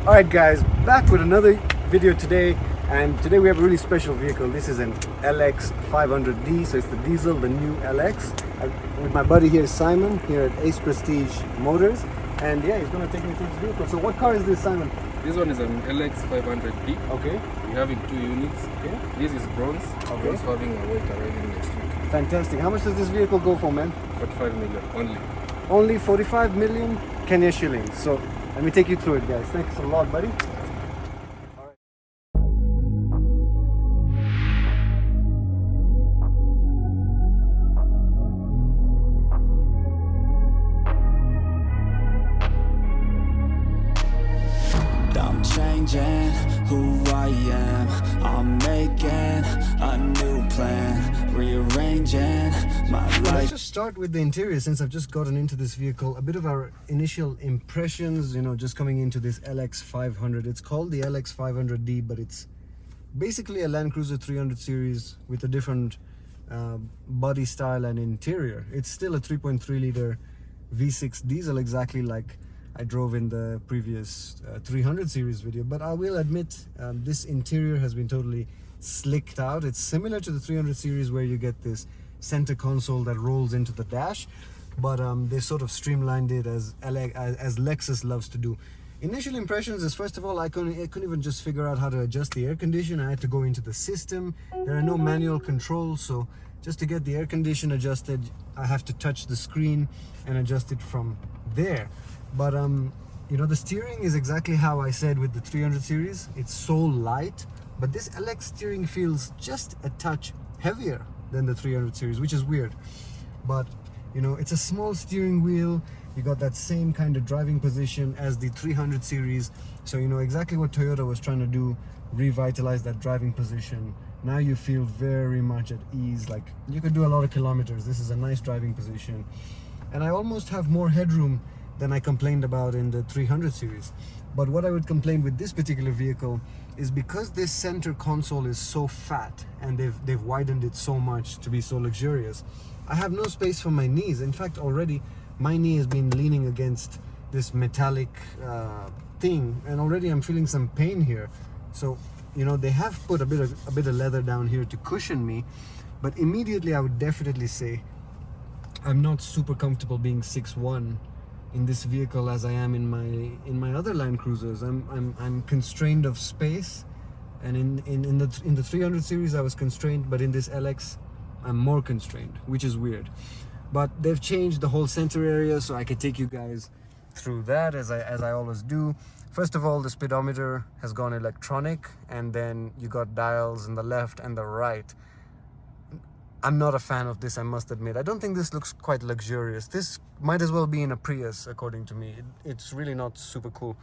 Alright guys, back with another video today, and today we have a really special vehicle. This is an LX 500D, so it's the diesel, the new LX. With my buddy here, Simon, here at Ace Prestige Motors, and yeah, he's going to take me through this vehicle. So what car is this, Simon? This one is an LX 500D. Okay. We're having two units. Okay. This is bronze. Okay. We're also having a white arriving next week. Fantastic. How much does this vehicle go for, man? 45 million only. Only 45 million Kenya shillings. So let me take you through it, guys. Thanks a lot, buddy. I'm changing who I am. I'm making a new plan, rearranging my Let's life. just start with the interior, since I've just gotten into this vehicle. A bit of our initial impressions, just coming into this LX 500. It's called the LX 500D, but it's basically a Land Cruiser 300 series with a different body style and interior. It's still a 3.3 liter V6 diesel, exactly like I drove in the previous 300 series video, but I will admit this interior has been totally slicked out. It's similar to the 300 series where you get this center console that rolls into the dash, but they sort of streamlined it as Lexus loves to do. Initial impressions is, first of all, I couldn't even just figure out how to adjust the air condition. I had to go into the system. There are no manual controls, so just to get the air condition adjusted, I have to touch the screen and adjust it from there. But the steering is exactly how I said with the 300 series. It's so light, but this LX steering feels just a touch heavier than the 300 series, which is weird. But it's a small steering wheel. You got that same kind of driving position as the 300 series, so you know exactly what Toyota was trying to do, revitalize that driving position. Now you feel very much at ease, like you could do a lot of kilometers. This is a nice driving position, and I almost have more headroom than I complained about in the 300 series. But what I would complain with this particular vehicle is, because this center console is so fat and they've widened it so much to be so luxurious, I have no space for my knees. In fact, already my knee has been leaning against this metallic thing, and already I'm feeling some pain here. So they have put a bit of leather down here to cushion me, but immediately I would definitely say I'm not super comfortable being 6'1" in this vehicle as I am in my other Land Cruisers. I'm constrained of space, and in the 300 series I was constrained, but in this LX I'm more constrained, which is weird. But they've changed the whole center area, so I can take you guys through that as I always do. First of all, the speedometer has gone electronic, and then you got dials in the left and the right. I'm not a fan of this, I must admit. I don't think this looks quite luxurious. This might as well be in a Prius, according to me. It's really not super cool.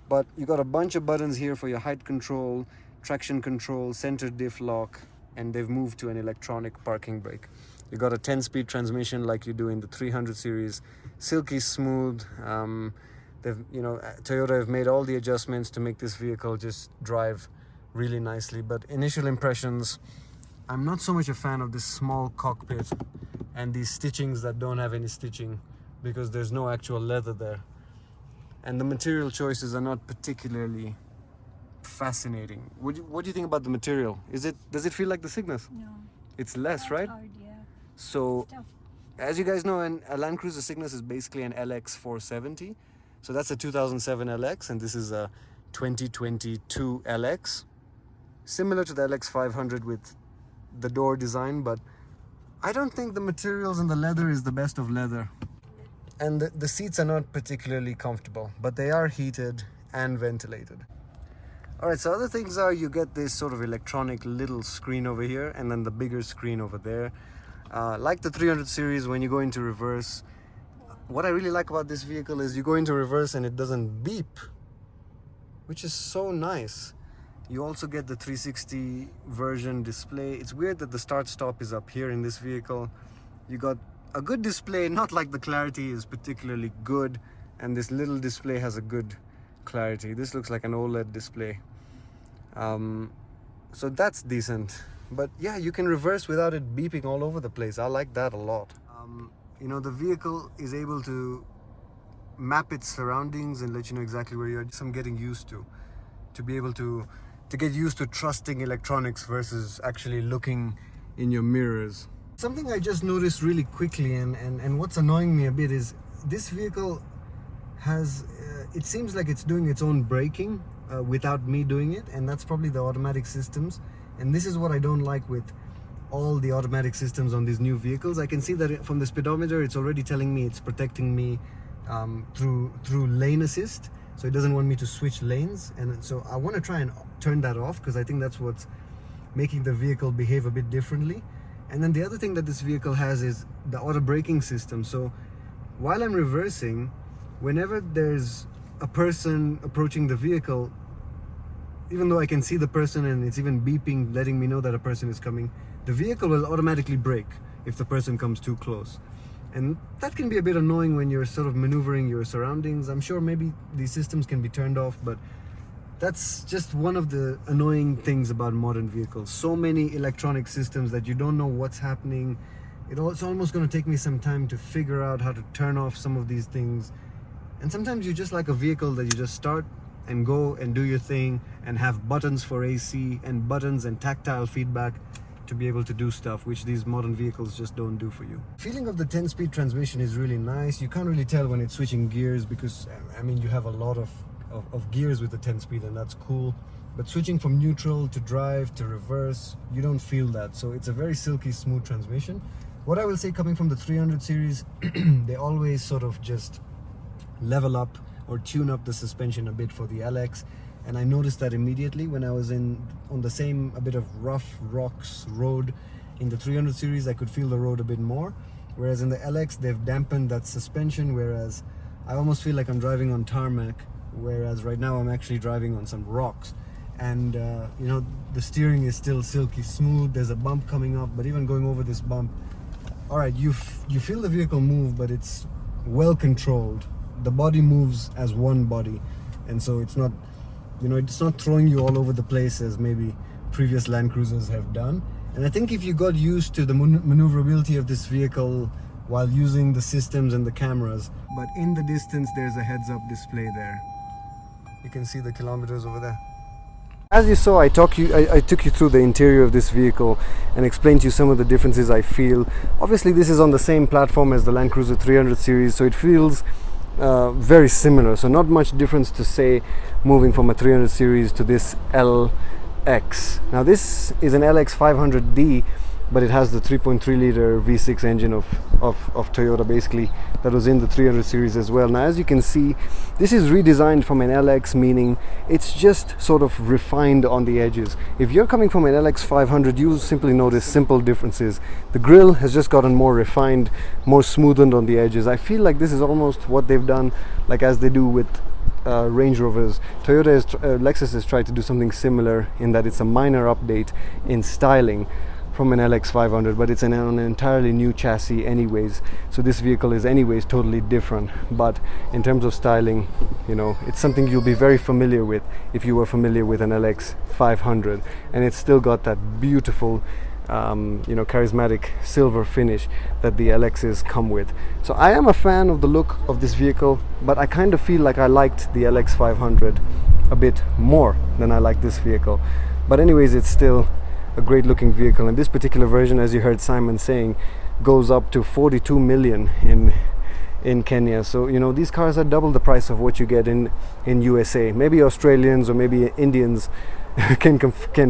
But you got a bunch of buttons here for your height control, traction control, center diff lock, and they've moved to an electronic parking brake. You got a 10-speed transmission like you do in the 300 series, silky smooth. Toyota have made all the adjustments to make this vehicle just drive really nicely. But initial impressions, I'm not so much a fan of this small cockpit and these stitchings that don't have any stitching, because there's no actual leather there. And the material choices are not particularly fascinating. What do you think about the material? Does it feel like the Cygnus? No. It's less, right? Hard, yeah. So, It's tough. as you guys know, a Land Cruiser Cygnus is basically an LX 470. So that's a 2007 LX, and this is a 2022 LX. Similar to the LX 500 with the door design, but I don't think the materials and the leather is the best of leather. And the seats are not particularly comfortable, but they are heated and ventilated. Alright, so other things are, you get this sort of electronic little screen over here, and then the bigger screen over there. Like the 300 series, when you go into reverse, what I really like about this vehicle is you go into reverse and it doesn't beep, which is so nice. You also get the 360 version display. It's weird that the start-stop is up here in this vehicle. You got a good display, not like the clarity is particularly good, and this little display has a good clarity. This looks like an OLED display. So that's decent. But yeah, you can reverse without it beeping all over the place. I like that a lot. The vehicle is able to map its surroundings and let you know exactly where you are. Just I'm getting used to be able to get used to trusting electronics versus actually looking in your mirrors. Something I just noticed really quickly, and what's annoying me a bit is this vehicle has it seems like it's doing its own braking without me doing it, and that's probably the automatic systems. And this is what I don't like with all the automatic systems on these new vehicles. I can see that from the speedometer it's already telling me it's protecting me through lane assist, so it doesn't want me to switch lanes. And so I want to try and turn that off, because I think that's what's making the vehicle behave a bit differently. And then the other thing that this vehicle has is the auto braking system. So while I'm reversing, whenever there's a person approaching the vehicle, even though I can see the person and it's even beeping letting me know that a person is coming, the vehicle will automatically brake if the person comes too close. And that can be a bit annoying when you're sort of maneuvering your surroundings. I'm sure maybe these systems can be turned off, but that's just one of the annoying things about modern vehicles. So many electronic systems that you don't know what's happening. It's almost going to take me some time to figure out how to turn off some of these things. And sometimes you just like a vehicle that you just start and go and do your thing and have buttons for AC and buttons and tactile feedback to be able to do stuff, which these modern vehicles just don't do for you. Feeling of the 10-speed transmission is really nice. You can't really tell when it's switching gears, because I mean you have a lot of gears with the 10-speed, and that's cool. But switching from neutral to drive to reverse, you don't feel that. So it's a very silky smooth transmission. What I will say, coming from the 300 series, they always sort of just level up or tune up the suspension a bit for the LX. And I noticed that immediately when I was on the same a bit of rough rocks road in the 300 series. I could feel the road a bit more, whereas in the LX they've dampened that suspension, whereas I almost feel like I'm driving on tarmac, whereas right now I'm actually driving on some rocks. And you know, the steering is still silky smooth. There's a bump coming up, but even going over this bump, all right, you feel the vehicle move, but it's well controlled. The body moves as one body, and so it's not, you know, it's not throwing you all over the place as maybe previous Land Cruisers have done. And I think if you got used to the maneuverability of this vehicle while using the systems and the cameras, but in the distance there's a heads-up display there. You can see the kilometers over there. As you saw, I took you through the interior of this vehicle and explained to you some of the differences I feel. Obviously this is on the same platform as the Land Cruiser 300 series, so it feels very similar, so not much difference to say moving from a 300 series to this LX. Now this is an LX 500D, but it has the 3.3 liter V6 engine of Toyota, basically, that was in the 300 series as well. Now as you can see, this is redesigned from an LX, meaning it's just sort of refined on the edges. If you're coming from an LX 500, you'll simply notice simple differences. The grille has just gotten more refined, more smoothened on the edges. I feel like this is almost what they've done, like as they do with Range Rovers. Lexus has tried to do something similar in that it's a minor update in styling from an LX 500, but it's on an entirely new chassis anyways, so this vehicle is anyways totally different. But in terms of styling, you know, it's something you'll be very familiar with if you were familiar with an LX 500, and it's still got that beautiful you know, charismatic silver finish that the LXs come with. So I am a fan of the look of this vehicle, but I kind of feel like I liked the LX 500 a bit more than I like this vehicle. But anyways, it's still a great looking vehicle, and this particular version, as you heard Simon saying, goes up to 42 million in Kenya. So you know, these cars are double the price of what you get in USA. Maybe Australians or maybe Indians can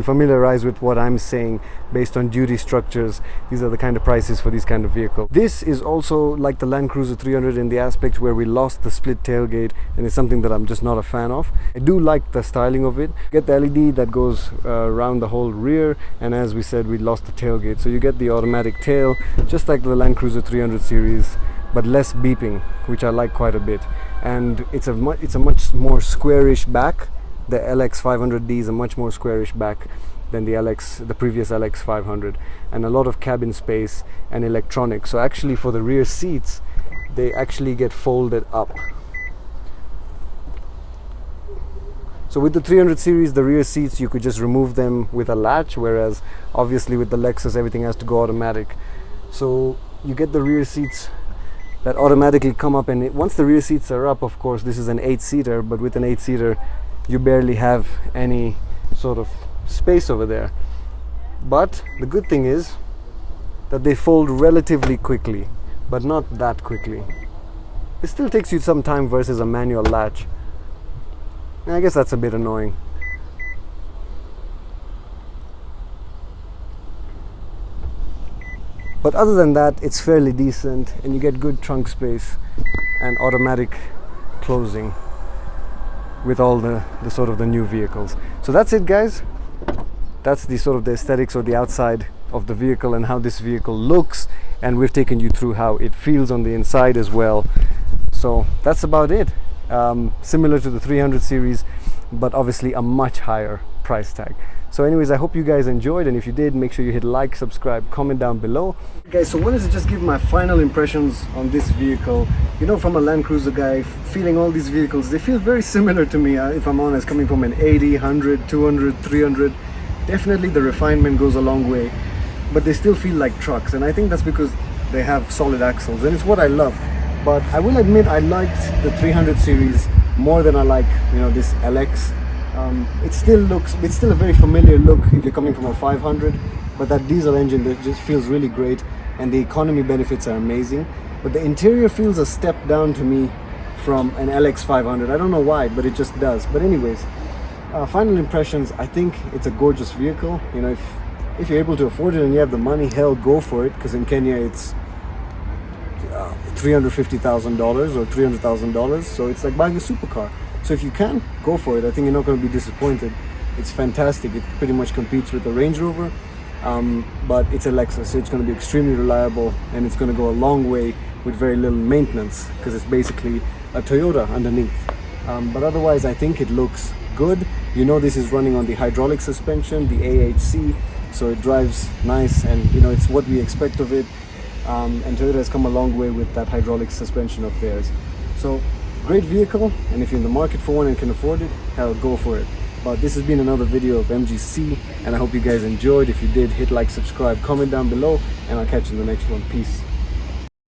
familiarize with what I'm saying based on duty structures. These are the kind of prices for these kind of vehicles. This is also like the Land Cruiser 300 in the aspect where we lost the split tailgate, and it's something that I'm just not a fan of. I do like the styling of it. You get the LED that goes around the whole rear, and as we said, we lost the tailgate, so you get the automatic tail just like the Land Cruiser 300 series, but less beeping, which I like quite a bit. And it's a much more squarish back. The LX 500D is a much more squarish back than the previous LX 500, and a lot of cabin space and electronics. So actually for the rear seats, they actually get folded up. So with the 300 series, the rear seats, you could just remove them with a latch, whereas obviously with the Lexus everything has to go automatic. So you get the rear seats that automatically come up, and once the rear seats are up, of course, this is an 8-seater, but with an 8-seater you barely have any sort of space over there. But the good thing is that they fold relatively quickly, but not that quickly. It still takes you some time versus a manual latch. And I guess that's a bit annoying. But other than that, it's fairly decent, and you get good trunk space and automatic closing with all the sort of the new vehicles. So that's it, guys. That's the sort of the aesthetics or the outside of the vehicle and how this vehicle looks, and we've taken you through how it feels on the inside as well. So that's about it. Similar to the 300 series, but obviously a much higher price tag. So anyways, I hope you guys enjoyed, and if you did, make sure you hit like, subscribe, comment down below. Guys, so wanted to just give my final impressions on this vehicle. You know, from a Land Cruiser guy, feeling all these vehicles, they feel very similar to me, if I'm honest, coming from an 80, 100, 200, 300. Definitely the refinement goes a long way, but they still feel like trucks, and I think that's because they have solid axles, and it's what I love. But I will admit I liked the 300 series more than I like, you know, this LX. It's still a very familiar look if you're coming from a 500, but that diesel engine that just feels really great, and the economy benefits are amazing. But the interior feels a step down to me from an LX 500. I don't know why, but it just does. But anyways, final impressions, I think it's a gorgeous vehicle. You know, if you're able to afford it and you have the money, hell, go for it, because in Kenya it's $350,000 or $300,000, so it's like buying a supercar. So if you can, go for it. I think you're not going to be disappointed. It's fantastic. It pretty much competes with the Range Rover, but it's a Lexus, so it's going to be extremely reliable, and it's going to go a long way with very little maintenance, because it's basically a Toyota underneath. But otherwise, I think it looks good. You know, this is running on the hydraulic suspension, the AHC, so it drives nice, and you know, it's what we expect of it. And Toyota has come a long way with that hydraulic suspension of theirs. So great vehicle, and if you're in the market for one and can afford it, hell, go for it. But this has been another video of MGC, and I hope you guys enjoyed. If you did, hit like, subscribe, comment down below, and I'll catch you in the next one. Peace.